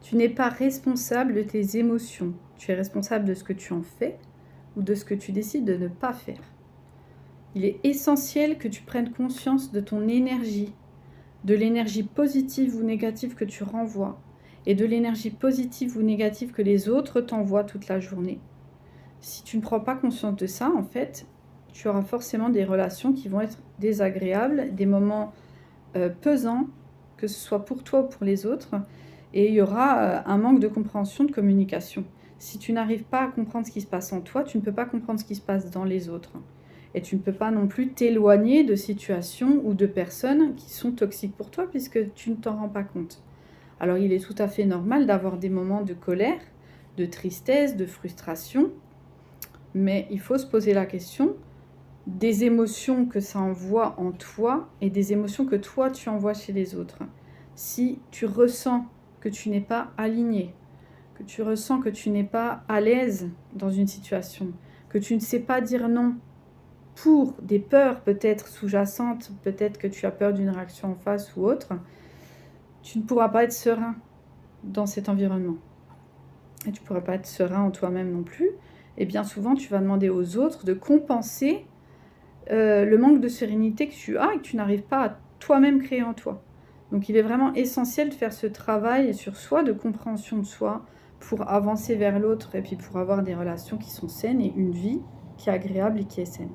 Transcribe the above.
Tu n'es pas responsable de tes émotions. Tu es responsable de ce que tu en fais ou de ce que tu décides de ne pas faire. Il est essentiel que tu prennes conscience de ton énergie, de l'énergie positive ou négative que tu renvoies et de l'énergie positive ou négative que les autres t'envoient toute la journée. Si tu ne prends pas conscience de ça, en fait, tu auras forcément des relations qui vont être désagréables, des moments pesants, que ce soit pour toi ou pour les autres, et il y aura un manque de compréhension, de communication. Si tu n'arrives pas à comprendre ce qui se passe en toi, tu ne peux pas comprendre ce qui se passe dans les autres. Et tu ne peux pas non plus t'éloigner de situations ou de personnes qui sont toxiques pour toi, puisque tu ne t'en rends pas compte. Alors il est tout à fait normal d'avoir des moments de colère, de tristesse, de frustration, mais il faut se poser la question des émotions que ça envoie en toi et des émotions que toi tu envoies chez les autres. Si tu ressens que tu n'es pas aligné, que tu ressens que tu n'es pas à l'aise dans une situation, que tu ne sais pas dire non pour des peurs peut-être sous-jacentes, peut-être que tu as peur d'une réaction en face ou autre, tu ne pourras pas être serein dans cet environnement. Et tu ne pourras pas être serein en toi-même non plus. Et bien souvent, tu vas demander aux autres de compenser le manque de sérénité que tu as et que tu n'arrives pas à toi-même créer en toi. Donc il est vraiment essentiel de faire ce travail sur soi, de compréhension de soi, pour avancer vers l'autre et puis pour avoir des relations qui sont saines et une vie qui est agréable et qui est saine.